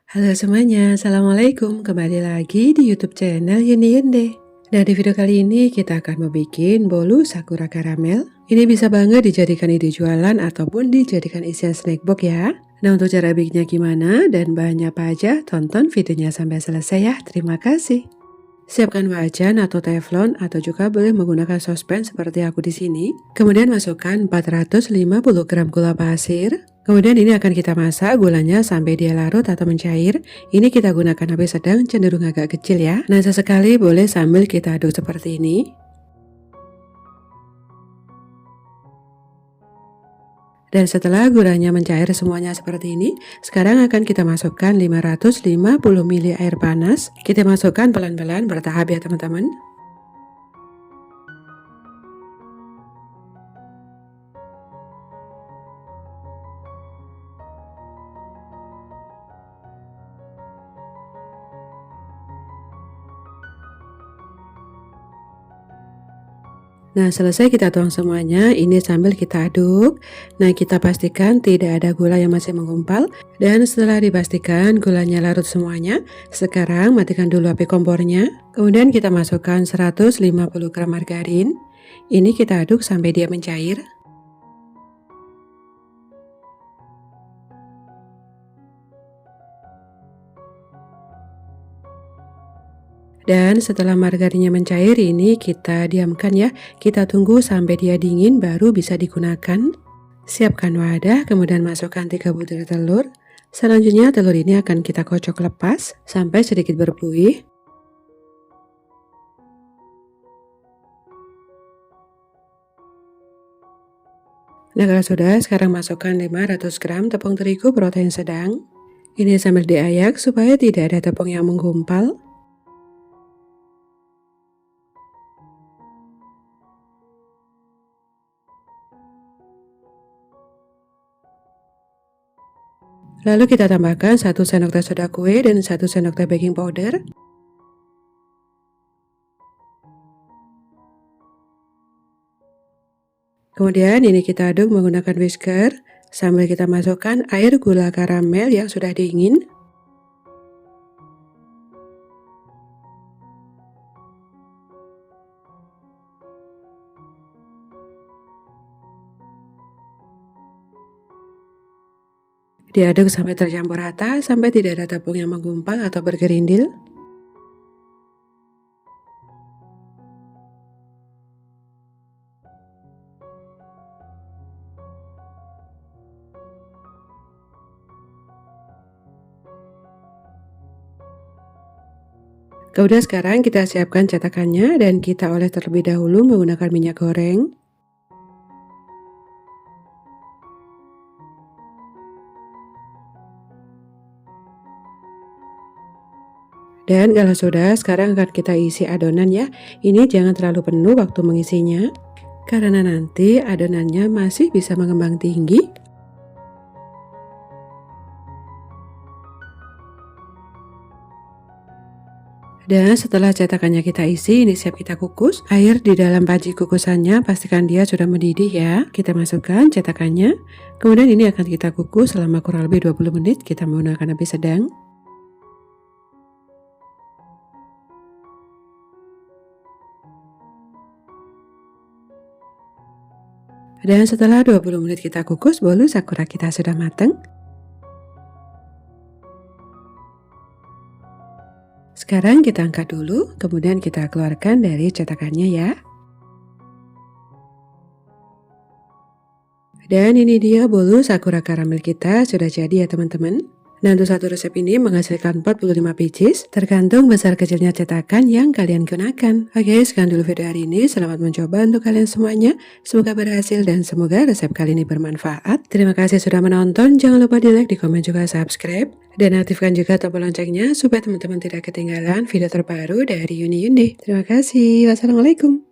Halo semuanya, Assalamualaikum. Kembali lagi di YouTube channel Yuni Yunde. Nah, di video kali ini kita akan membuat bolu sakura karamel. Ini bisa banget dijadikan ide jualan ataupun dijadikan isian snack box ya. Nah, untuk cara bikinnya gimana dan bahannya apa aja, tonton videonya sampai selesai ya. Terima kasih. Siapkan wajan atau teflon atau juga boleh menggunakan sospen seperti aku di sini. Kemudian masukkan 450 gram gula pasir. Kemudian ini akan kita masak gulanya sampai dia larut atau mencair. Ini kita gunakan api sedang cenderung agak kecil ya. Nah, sesekali boleh sambil kita aduk seperti ini. Dan setelah gulanya mencair semuanya seperti ini, sekarang akan kita masukkan 550 ml air panas. Kita masukkan pelan-pelan bertahap ya teman-teman. Nah, selesai kita tuang semuanya, ini sambil kita aduk. Nah, kita pastikan tidak ada gula yang masih menggumpal. Dan setelah dipastikan gulanya larut semuanya, sekarang matikan dulu api kompornya. Kemudian kita masukkan 150 gram margarin. Ini kita aduk sampai dia mencair. Dan setelah margarinnya mencair ini kita diamkan ya. Kita tunggu sampai dia dingin baru bisa digunakan. Siapkan wadah, kemudian masukkan 3 butir telur. Selanjutnya telur ini akan kita kocok lepas sampai sedikit berbuih. Nah, kalau sudah, sekarang masukkan 500 gram tepung terigu protein sedang. Ini sambil diayak supaya tidak ada tepung yang menggumpal. Lalu kita tambahkan 1 sendok teh soda kue dan 1 sendok teh baking powder. Kemudian ini kita aduk menggunakan whisker sambil kita masukkan air gula karamel yang sudah dingin. Diaduk sampai tercampur rata sampai tidak ada tepung yang menggumpal atau bergerindil. Kemudian sekarang kita siapkan cetakannya dan kita oles terlebih dahulu menggunakan minyak goreng. Dan kalau sudah, sekarang akan kita isi adonan ya. Ini jangan terlalu penuh waktu mengisinya, karena nanti adonannya masih bisa mengembang tinggi. Dan setelah cetakannya kita isi, ini siap kita kukus. Air di dalam panci kukusannya pastikan dia sudah mendidih ya. Kita masukkan cetakannya. Kemudian ini akan kita kukus selama kurang lebih 20 menit. Kita menggunakan api sedang. Dan setelah 20 menit kita kukus, bolu sakura kita sudah matang. Sekarang kita angkat dulu, kemudian kita keluarkan dari cetakannya ya. Dan ini dia bolu sakura karamel kita sudah jadi ya teman-teman. Nah, untuk satu resep ini menghasilkan 45 pieces, tergantung besar kecilnya cetakan yang kalian gunakan. Oke, sekian dulu video hari ini. Selamat mencoba untuk kalian semuanya. Semoga berhasil dan semoga resep kali ini bermanfaat. Terima kasih sudah menonton. Jangan lupa di like, di komen juga subscribe. Dan aktifkan juga tombol loncengnya supaya teman-teman tidak ketinggalan video terbaru dari Yuni Yunde. Terima kasih. Wassalamualaikum.